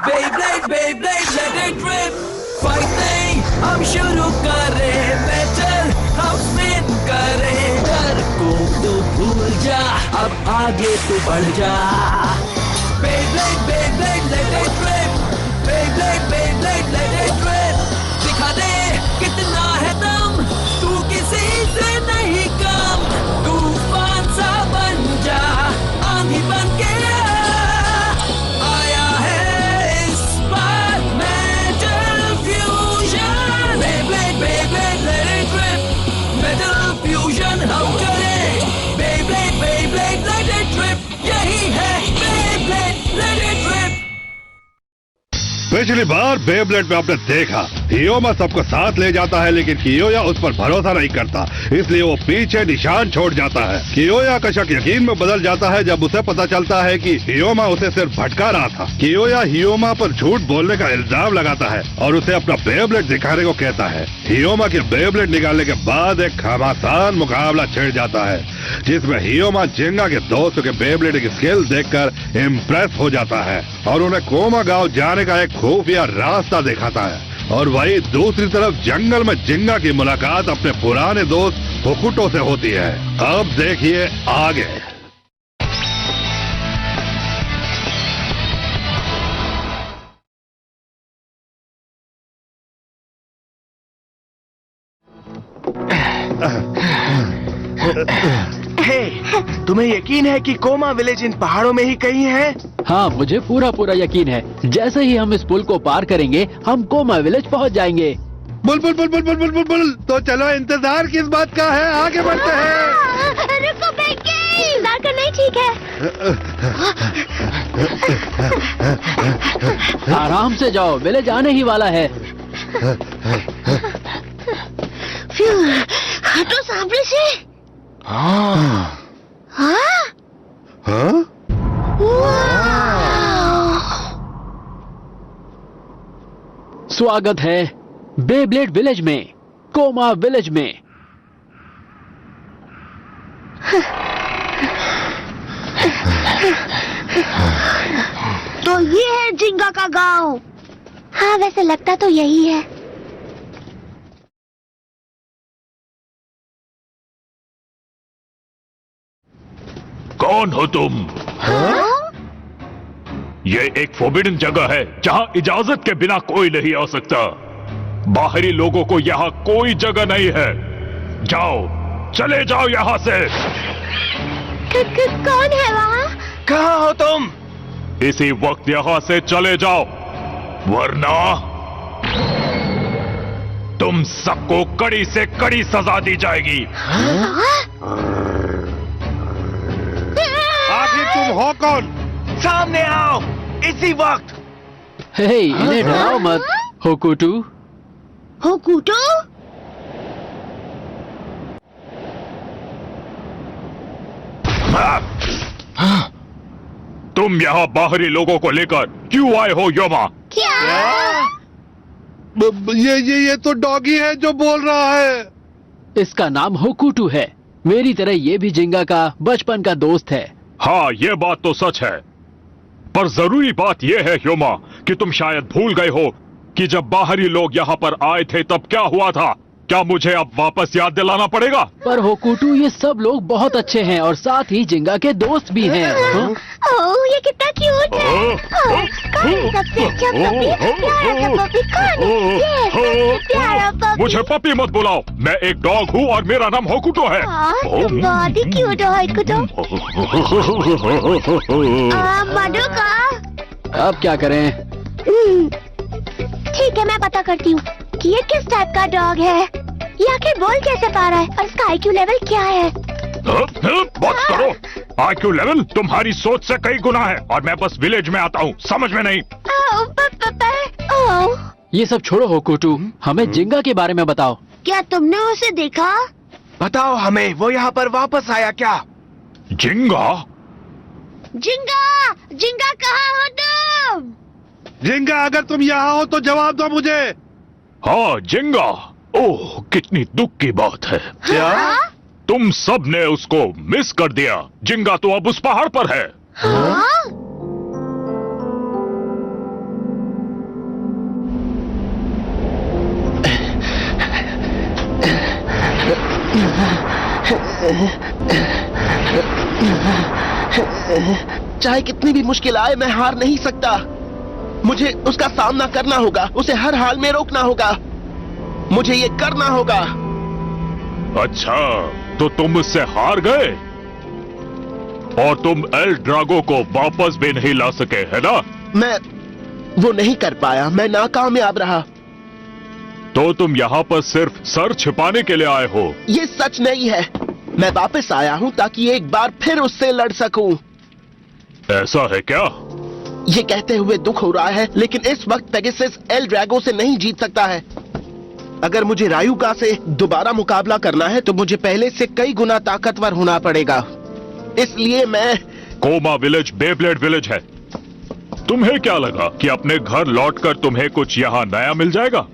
Beyblade, Beyblade, let it rip. Fighting, हम शुरू करें बैटल, हम स्पिन करें। डर को तो भूल जा, अब आगे तो बढ़ जा। Beyblade, Beyblade, let it rip. Beyblade, Beyblade, let it rip. दिखा दे कितना है दम, तू किसी से नहीं कम। तूफान सा बन जा, आंधी बन के आया है इस बार metal fusion. Beyblade, Beyblade, let it rip. Metal fusion हम करें। Beyblade, Beyblade, let it rip. यही है Beyblade, let it rip. पिछली बार बेब्लेड में आपने देखा हियोमा सबको साथ ले जाता है, लेकिन कियोया उस पर भरोसा नहीं करता, इसलिए वो पीछे निशान छोड़ जाता है। कियोया का शक यकीन में बदल जाता है जब उसे पता चलता है कि हियोमा उसे सिर्फ भटका रहा था। कियोया हियोमा पर झूठ बोलने का इल्जाम लगाता है और उसे अपना बेब्लेड दिखाने को कहता है। हियोमा के बेब्लेड निकालने के बाद एक घमासान मुकाबला छिड़ जाता है, जिसमें हियोमा जिंगा के दोस्तों के बेब्लेड की स्किल देखकर इम्प्रेस हो जाता है और उन्हें कोमा गांव जाने का एक खुफिया रास्ता दिखाता है। और वही दूसरी तरफ जंगल में जिंगा की मुलाकात अपने पुराने दोस्त होकुटो से होती है। अब देखिए आगे। तुम्हें यकीन है कि कोमा विलेज इन पहाड़ों में ही कहीं है? हाँ, मुझे पूरा यकीन है। जैसे ही हम इस पुल को पार करेंगे हम कोमा विलेज पहुंच जाएंगे। Bull bull bull bull bull bull bull bull. तो चलो, इंतजार किस बात का है, आगे बढ़ते हैं। रुको बेकी, इंतजार करना ही ठीक है। आराम से जाओ, विलेज आने ही वाला है। हटो सामने से। हाँ? स्वागत है बेब्लेड विलेज में, कोमा विलेज में। तो ये है जिंगा का गांव। हाँ, वैसे लगता तो यही है। कौन हो तुम? ये एक फोबिडन जगह है जहां इजाजत के बिना कोई नहीं आ सकता। बाहरी लोगों को यहाँ कोई जगह नहीं है। जाओ, चले जाओ यहाँ से। कौन है वहाँ? कहाँ हो तुम? इसी वक्त यहाँ से चले जाओ, वरना तुम सबको कड़ी से कड़ी सजा दी जाएगी। आखिर तुम हो कौन? सामने आओ इसी वक्त। हे, इन्हें डराओ मत, होकुटू। होकुटो? तुम यहाँ बाहरी लोगों को लेकर क्यों आए हो योमा? क्या? ये तो डॉगी है जो बोल रहा है। इसका नाम होकुटू है। मेरी तरह ये भी जिंगा का बचपन का दोस्त है। हाँ, ये बात तो सच है, पर जरूरी बात यह है योमा कि तुम शायद भूल गए हो कि जब बाहरी लोग यहाँ पर आए थे तब क्या हुआ था। क्या मुझे अब वापस याद दिलाना पड़ेगा? पर होकुटू, ये सब लोग बहुत अच्छे हैं और साथ ही जिंगा के दोस्त भी हैं। ओह, ये कितना क्यूट है। कौन है सबसे अच्छा पपी? प्यारा सा पपी कौन है? ये सबसे प्यारा पपी। मुझे पपी मत बुलाओ, मैं एक डॉग हूँ और मेरा नाम होकुटो है। तुम बहुत ही क्यूट हो होकुटो। मधुका, अब क्या करें? ठीक है, मैं पता करती हूँ कि ये किस टाइप का डॉग है। ये आखिर बोल कैसे पा रहा है और इसका IQ लेवल क्या है? बात करो। IQ लेवल तुम्हारी सोच से कई गुना है और मैं बस विलेज में आता हूँ, समझ में नहीं? ये सब छोड़ो होकुटू, हमें जिंगा के बारे में बताओ। क्या तुमने उसे देखा? बताओ हमें, वो यहाँ पर वापस आया क्या? जिंगा? जिंगा, जिंगा कहाँ हो तुम? जिंगा, अगर तुम यहाँ हो तो जवाब दो मुझे। हाँ, जिंगा। ओह, कितनी दुख की बात है। क्या? तुम सब ने उसको मिस कर दिया। जिंगा तो अब उस पहाड़ पर है। हाँ? चाहे कितनी भी मुश्किल आए मैं हार नहीं सकता। मुझे उसका सामना करना होगा, उसे हर हाल में रोकना होगा। मुझे ये करना होगा। अच्छा, तो तुम उससे हार गए और तुम एल ड्रागो को वापस भी नहीं ला सके, है ना? मैं वो नहीं कर पाया, मैं नाकामयाब रहा। तो तुम यहाँ पर सिर्फ सर छिपाने के लिए आए हो? ये सच नहीं है। मैं वापस आया हूँ ताकि एक बार फिर उससे लड़ सकूं। ऐसा है क्या? ये कहते हुए दुख हो रहा है, लेकिन इस वक्त पेगासस एल ड्रैगो से नहीं जीत सकता है। अगर मुझे रायुगा से दोबारा मुकाबला करना है तो मुझे पहले से कई गुना ताकतवर होना पड़ेगा। इसलिए मैं कोमा विलेज बेब्लेड विलेज है। तुम्हें क्या लगा कि अपने घर लौटकर तुम्हें कुछ यहाँ नया मिल जाएगा?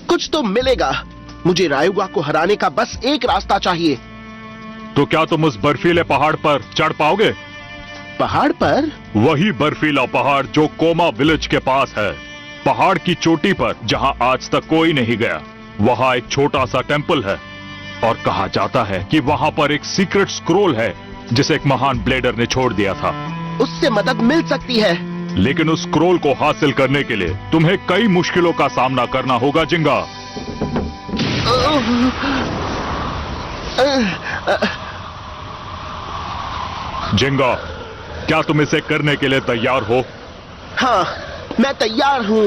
कुछ तो मिलेगा। मुझे रायुगा को हराने का बस एक रास्ता चाहिए। तो क्या तुम उस बर्फीले पहाड़ पर चढ़ पाओगे? पहाड़ पर? वही बर्फीला पहाड़ जो कोमा विलेज के पास है। पहाड़ की चोटी पर जहां आज तक कोई नहीं गया, वहां एक छोटा सा टेंपल है और कहा जाता है कि वहां पर एक सीक्रेट स्क्रोल है जिसे एक महान ब्लेडर ने छोड़ दिया था। उससे मदद मिल सकती है। लेकिन उस स्क्रोल को हासिल करने के लिए तुम्हें कई मुश्किलों का सामना करना होगा जिंगा। जिंगा, क्या तुम इसे करने के लिए तैयार हो? हाँ, मैं तैयार हूँ।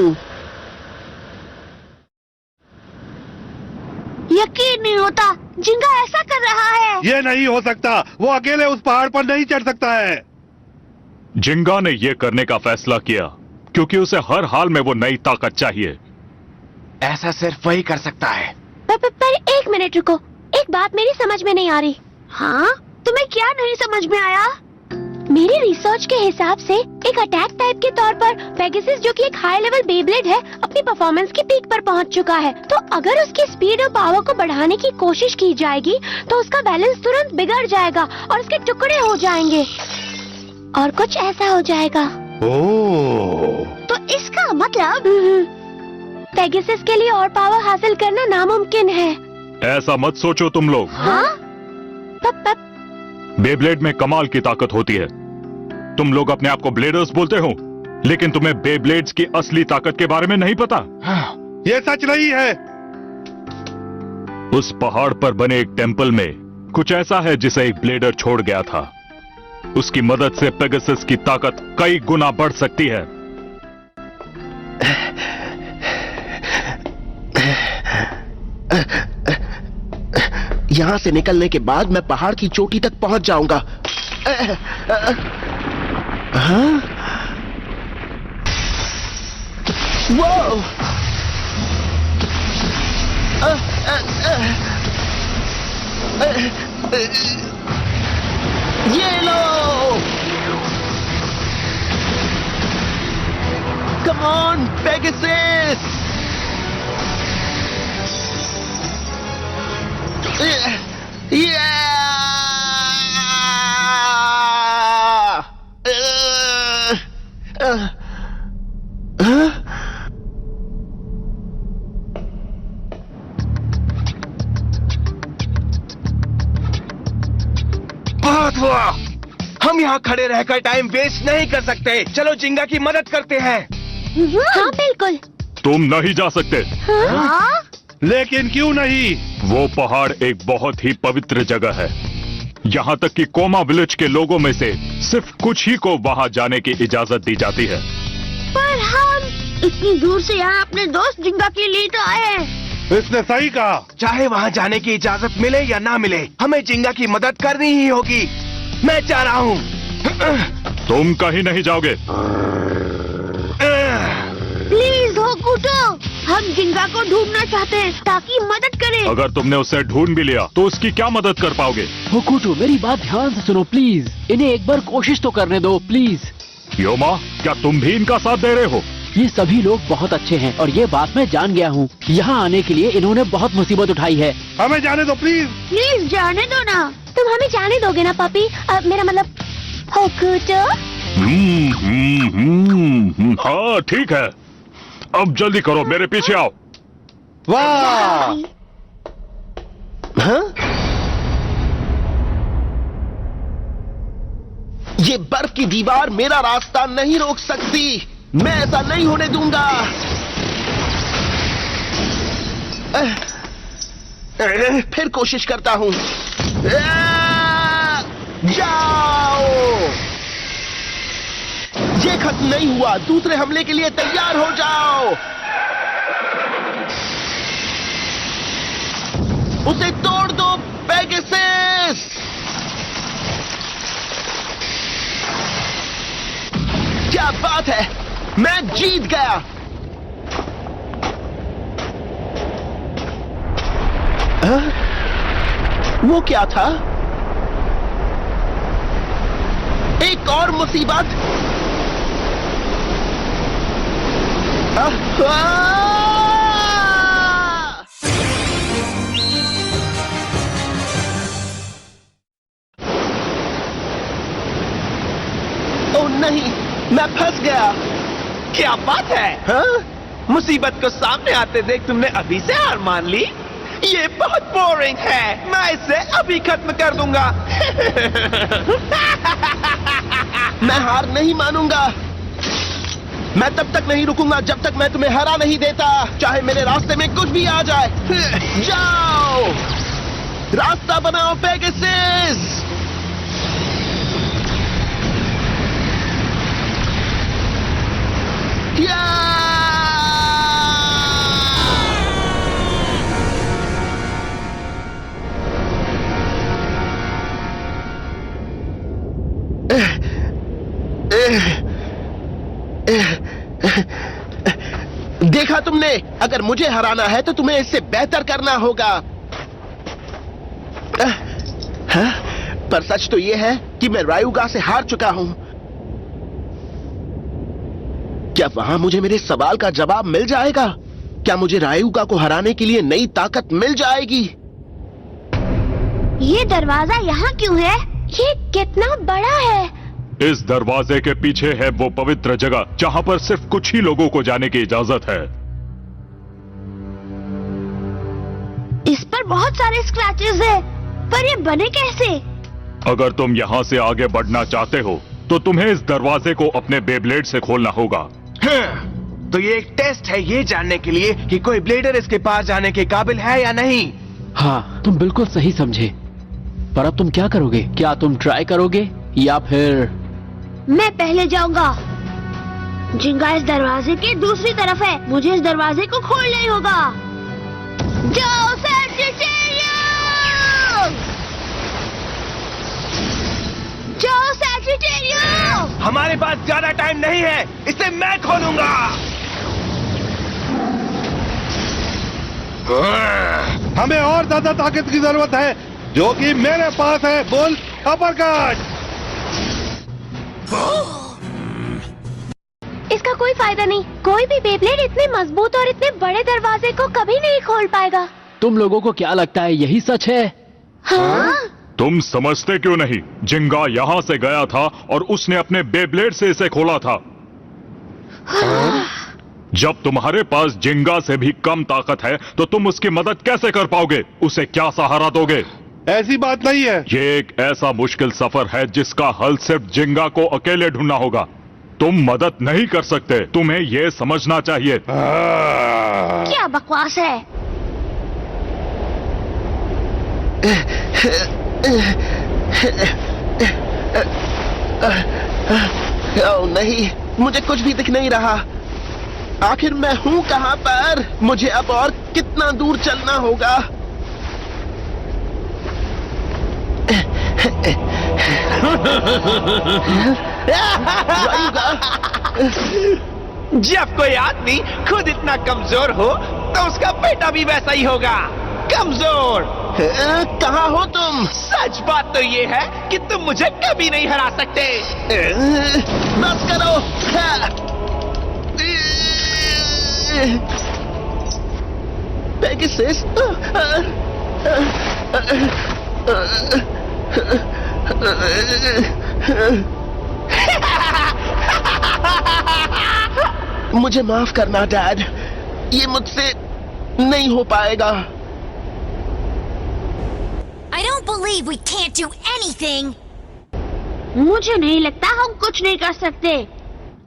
यकीन नहीं होता, जिंगा ऐसा कर रहा है। ये नहीं हो सकता, वो अकेले उस पहाड़ पर नहीं चढ़ सकता है। जिंगा ने यह करने का फैसला किया क्योंकि उसे हर हाल में वो नई ताकत चाहिए। ऐसा सिर्फ वही कर सकता है। पर एक मिनट रुको, एक बात मेरी समझ में नहीं आ रही। हाँ? तुम्हें क्या नहीं समझ में आया? मेरी रिसर्च के हिसाब से एक अटैक टाइप के तौर पर पेगासस, जो कि एक हाई लेवल बेब्लेड है, अपनी परफॉर्मेंस की पीक पर पहुंच चुका है। तो अगर उसकी स्पीड और पावर को बढ़ाने की कोशिश की जाएगी तो उसका बैलेंस तुरंत बिगड़ जाएगा और उसके टुकड़े हो जाएंगे और कुछ ऐसा हो जाएगा। ओह, तो इसका मतलब पेगासस के लिए और पावर हासिल करना नामुमकिन है। ऐसा मत सोचो तुम लोग। हाँ? बेब्लेड में कमाल की ताकत होती है। तुम लोग अपने आप को ब्लेडर्स बोलते हो, लेकिन तुम्हें बेब्लेड्स की असली ताकत के बारे में नहीं पता। ये सच नहीं है। उस पहाड़ पर बने एक टेंपल में कुछ ऐसा है जिसे एक ब्लेडर छोड़ गया था। उसकी मदद से पेगासस की ताकत कई गुना बढ़ सकती है। यहाँ से निकलने के बाद मैं पहाड़ की चोटी तक पहुंच जाऊंगा। हाँ? वो! ये लो! Come on, Pegasus! बहुत हुआ। हम यहाँ खड़े रहकर टाइम वेस्ट नहीं कर सकते। चलो जिंगा की मदद करते हैं। हाँ बिल्कुल। तुम नहीं जा सकते। हाँ? लेकिन क्यों नहीं? वो पहाड़ एक बहुत ही पवित्र जगह है। यहाँ तक कि कोमा विलेज के लोगों में से सिर्फ कुछ ही को वहाँ जाने की इजाजत दी जाती है। पर हम इतनी दूर से यहाँ अपने दोस्त जिंगा के लिए तो आए हैं। इसने सही कहा। चाहे वहाँ जाने की इजाजत मिले या ना मिले, हमें जिंगा की मदद करनी ही होगी। मैं जा रहा हूँ। तुम कहीं नहीं जाओगे। प्लीज होकुटो, हम जिंगा को ढूंढना चाहते हैं ताकि मदद करें। अगर तुमने उसे ढूंढ भी लिया तो उसकी क्या मदद कर पाओगे? होकुटो, मेरी बात ध्यान से सुनो प्लीज। इन्हें एक बार कोशिश तो करने दो प्लीज। योमा, क्या तुम भी इनका साथ दे रहे हो? ये सभी लोग बहुत अच्छे हैं और ये बात मैं जान गया हूँ। यहाँ आने के लिए इन्होंने बहुत मुसीबत उठाई है। हमें जाने दो प्लीज। प्लीज जाने दो ना। तुम हमें जाने दोगे ना पापी? मेरा मतलब होकुटो। हाँ ठीक है, अब जल्दी करो, मेरे पीछे आओ। वाह! हाँ? ये बर्फ की दीवार मेरा रास्ता नहीं रोक सकती। मैं ऐसा नहीं होने दूंगा। फिर कोशिश करता हूं। जाओ। ये खत्म नहीं हुआ। दूसरे हमले के लिए तैयार हो जाओ। उसे तोड़ दो पेगासस। क्या बात है, मैं जीत गया। वो क्या था? एक और मुसीबत। ओ नहीं, मैं फंस गया। क्या बात है? हाँ? मुसीबत को सामने आते देख तुमने अभी से हार मान ली? ये बहुत बोरिंग है। मैं इसे अभी खत्म कर दूंगा। मैं हार नहीं मानूंगा। मैं तब तक नहीं रुकूंगा जब तक मैं तुम्हें हरा नहीं देता, चाहे मेरे रास्ते में कुछ भी आ जाए। जाओ, रास्ता बनाओ पेगासस। देखा तुमने, अगर मुझे हराना है तो तुम्हें इससे बेहतर करना होगा। पर सच तो यह है कि मैं रायुगा से हार चुका हूं। क्या वहां मुझे मेरे सवाल का जवाब मिल जाएगा? क्या मुझे रायुगा को हराने के लिए नई ताकत मिल जाएगी? ये दरवाजा यहाँ क्यों है? ये कितना बड़ा है? इस दरवाजे के पीछे है वो पवित्र जगह जहां पर सिर्फ कुछ ही लोगों को जाने की इजाजत है। इस पर बहुत सारे स्क्रैचेस हैं, पर ये बने कैसे? अगर तुम यहां से आगे बढ़ना चाहते हो तो तुम्हें इस दरवाजे को अपने बेब्लेड से खोलना होगा। तो ये एक टेस्ट है ये जानने के लिए कि कोई ब्लेडर इसके पास जाने के काबिल है या नहीं। हाँ, तुम बिल्कुल सही समझे। पर अब तुम क्या करोगे? क्या तुम ट्राई करोगे या फिर? मैं पहले जाऊंगा। जिंगा इस दरवाजे के दूसरी तरफ है। मुझे इस दरवाजे को खोलना ही होगा। जाओ सैजिटेरियस! जाओ सैजिटेरियस! हमारे पास ज्यादा टाइम नहीं है, इसे मैं खोलूंगा। हमें और ज्यादा ताकत की जरूरत है, जो कि मेरे पास है। बोल अपरकट। इसका कोई फायदा नहीं। कोई भी बेब्लेड इतने मजबूत और इतने बड़े दरवाजे को कभी नहीं खोल पाएगा। तुम लोगों को क्या लगता है यही सच है? हाँ? तुम समझते क्यों नहीं? जिंगा यहां से गया था और उसने अपने बेब्लेड से इसे खोला था। जब तुम्हारे पास जिंगा से भी कम ताकत है तो तुम उसकी मदद कैसे कर पाओगे? उसे क्या सहारा दोगे? ऐसी बात नहीं है। ये एक ऐसा मुश्किल सफर है जिसका हल सिर्फ जिंगा को अकेले ढूंढना होगा। तुम मदद नहीं कर सकते, तुम्हें यह समझना चाहिए। क्या बकवास है? ओ नहीं, मुझे कुछ भी दिख नहीं रहा। आखिर मैं हूं कहां पर? मुझे अब और कितना दूर चलना होगा? जब कोई आदमी खुद इतना कमजोर हो तो उसका बेटा भी वैसा ही होगा, कमजोर। कहां हो तुम? सच बात तो ये है कि तुम मुझे कभी नहीं हरा सकते। बस करो। पेगासस, मुझे माफ करना डैड, ये मुझसे नहीं हो पाएगा। I don't believe we can't do anything. मुझे नहीं लगता हम कुछ नहीं कर सकते।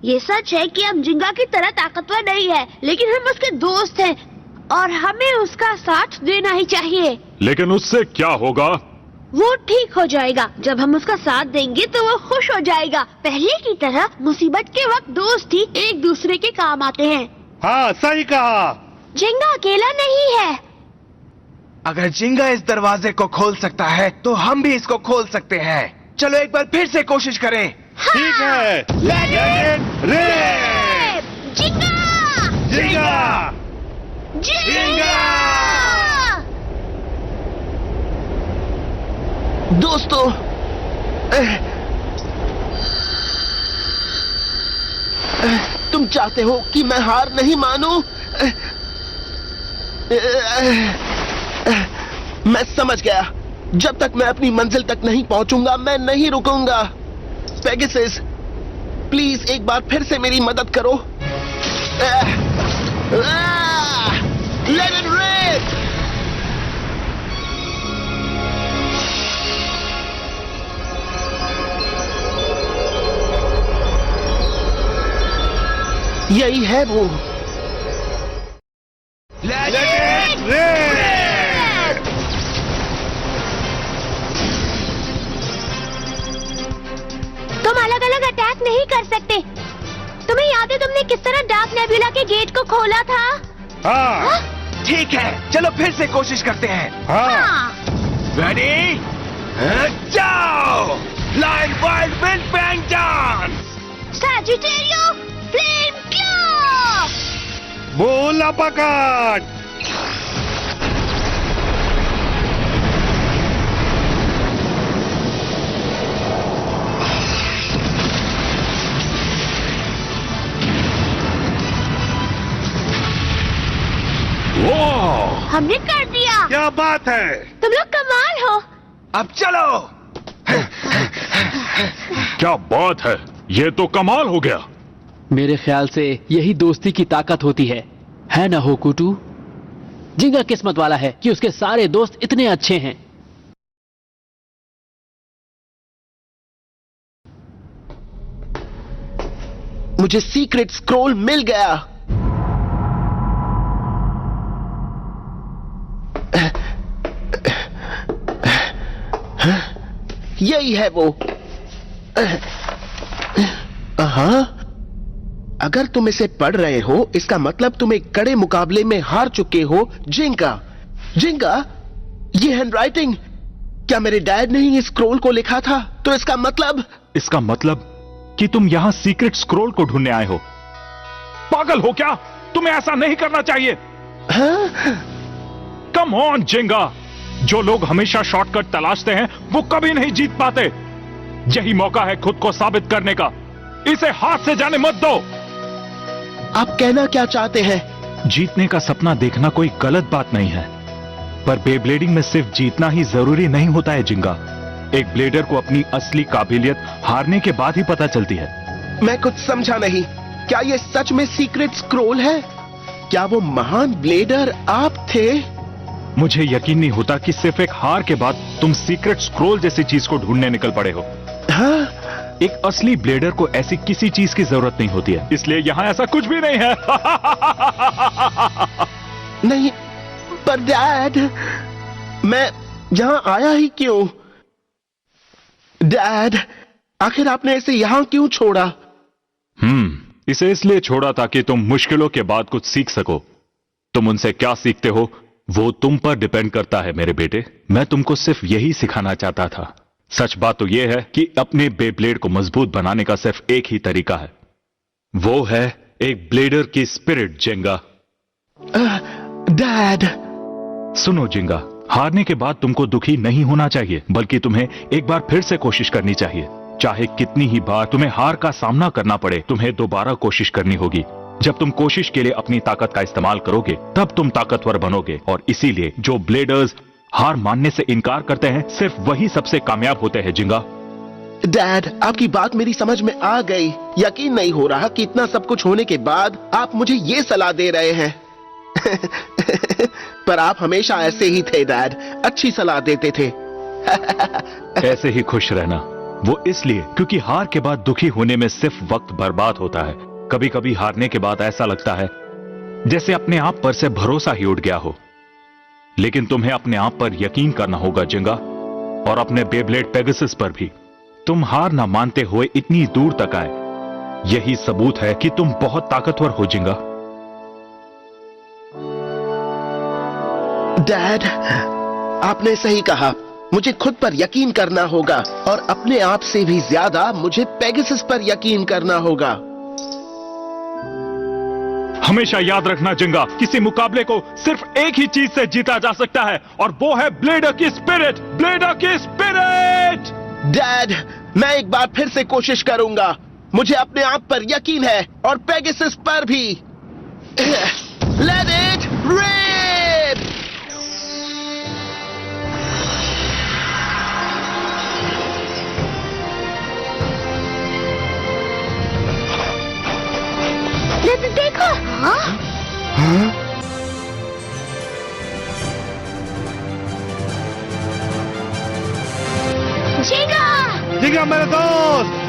ये सच है कि हम जिंगा की तरह ताकतवर नहीं है, लेकिन हम उसके दोस्त हैं और हमें उसका साथ देना ही चाहिए। लेकिन उससे क्या होगा? वो ठीक हो जाएगा। जब हम उसका साथ देंगे तो वो खुश हो जाएगा। पहले की तरह मुसीबत के वक्त दोस्त ही एक दूसरे के काम आते हैं। हाँ, सही कहा। जिंगा अकेला नहीं है। अगर जिंगा इस दरवाजे को खोल सकता है तो हम भी इसको खोल सकते हैं। चलो एक बार फिर से कोशिश करें। ठीक है। Legend red! जिंगा! जिंगा! जिंगा! दोस्तों, तुम चाहते हो कि मैं हार नहीं मानूं? मैं समझ गया। जब तक मैं अपनी मंजिल तक नहीं पहुंचूंगा, मैं नहीं रुकूंगा। पेगासस, प्लीज एक बार फिर से मेरी मदद करो। Legend red! यही है वो। Legend red! तुम अलग अलग अटैक नहीं कर सकते। तुम्हें याद है तुमने किस तरह डार्क नेबुला के गेट को खोला था? हाँ, ठीक है, चलो फिर से कोशिश करते हैं। हाँ। रेडी? जाओ! Flying wild wind bang dance! Sagittario flame claw! बोला पकड़! वाह! हमने कर दिया। क्या बात है! तुम लोग कमाल हो। अब चलो! क्या बात है, ये तो कमाल हो गया। मेरे ख्याल से यही दोस्ती की ताकत होती है ना हो कुटू? जिंगा किस्मत वाला है कि उसके सारे दोस्त इतने अच्छे हैं। मुझे सीक्रेट स्क्रोल मिल गया। यही है वो। हाँ, अगर तुम इसे पढ़ रहे हो, इसका मतलब तुम एक कड़े मुकाबले में हार चुके हो। जिंगा, जिंगा, ये हैंडराइटिंग, क्या मेरे डैड ने ही इस स्क्रोल को लिखा था? तो इसका मतलब कि तुम यहां सीक्रेट स्क्रोल को ढूंढने आए हो। पागल हो क्या? तुम्हें ऐसा नहीं करना चाहिए। हाँ? कम ऑन जिंगा, जो लोग हमेशा शॉर्टकट तलाशते हैं वो कभी नहीं जीत पाते। यही मौका है खुद को साबित करने का। इसे हाथ से जाने मत दो। आप कहना क्या चाहते हैं? जीतने का सपना देखना कोई गलत बात नहीं है, पर बेब्लेडिंग में सिर्फ जीतना ही जरूरी नहीं होता है जिंगा। एक ब्लेडर को अपनी असली काबिलियत हारने के बाद ही पता चलती है। मैं कुछ समझा नहीं। क्या ये सच में सीक्रेट स्क्रोल है? क्या वो महान ब्लेडर आप थे? मुझे यकीन नहीं होता कि सिर्फ एक हार के बाद तुम सीक्रेट स्क्रोल जैसी चीज को ढूंढने निकल पड़े हो। हाँ? एक असली ब्लेडर को ऐसी किसी चीज की जरूरत नहीं होती है, इसलिए यहां ऐसा कुछ भी नहीं है। नहीं, पर डैड, मैं यहां आया ही क्यों? डैड, आखिर आपने इसे यहां क्यों छोड़ा? इसे इसलिए छोड़ा ताकि तुम मुश्किलों के बाद कुछ सीख सको। तुम उनसे क्या सीखते हो वो तुम पर डिपेंड करता है मेरे बेटे। मैं तुमको सिर्फ यही सिखाना चाहता था। सच बात तो यह है कि अपने बेब्लेड को मजबूत बनाने का सिर्फ एक ही तरीका है, वो है एक ब्लेडर की स्पिरिट। जिंगा, डैड, सुनो जिंगा, हारने के बाद तुमको दुखी नहीं होना चाहिए, बल्कि तुम्हें एक बार फिर से कोशिश करनी चाहिए। चाहे कितनी ही बार तुम्हें हार का सामना करना पड़े, तुम्हें दोबारा कोशिश करनी होगी। जब तुम कोशिश के लिए अपनी ताकत का इस्तेमाल करोगे तब तुम ताकतवर बनोगे, और इसीलिए जो ब्लेडर्स हार मानने से इनकार करते हैं सिर्फ वही सबसे कामयाब होते हैं। जिंगा, डैड, आपकी बात मेरी समझ में आ गई। यकीन नहीं हो रहा कि इतना सब कुछ होने के बाद आप मुझे ये सलाह दे रहे हैं। पर आप हमेशा ऐसे ही थे डैड, अच्छी सलाह देते थे। ऐसे ही खुश रहना। वो इसलिए क्योंकि हार के बाद दुखी होने में सिर्फ वक्त बर्बाद होता है। कभी कभी हारने के बाद ऐसा लगता है जैसे अपने आप पर से भरोसा ही उठ गया हो। लेकिन तुम्हें अपने आप पर यकीन करना होगा जिंगा, और अपने बेब्लेड पेगासस पर भी। तुम हार ना मानते हुए इतनी दूर तक आए, यही सबूत है कि तुम बहुत ताकतवर हो जिंगा। डैड, आपने सही कहा। मुझे खुद पर यकीन करना होगा और अपने आप से भी ज्यादा मुझे पेगासस पर यकीन करना होगा। हमेशा याद रखना जिंगा, किसी मुकाबले को सिर्फ एक ही चीज से जीता जा सकता है, और वो है ब्लेडर की स्पिरिट। ब्लेडर की स्पिरिट। डैड, मैं एक बार फिर से कोशिश करूंगा। मुझे अपने आप पर यकीन है और पेगासस पर भी। Let it rip. देखो। जिंगा! जिंगा मेरे दोस्त,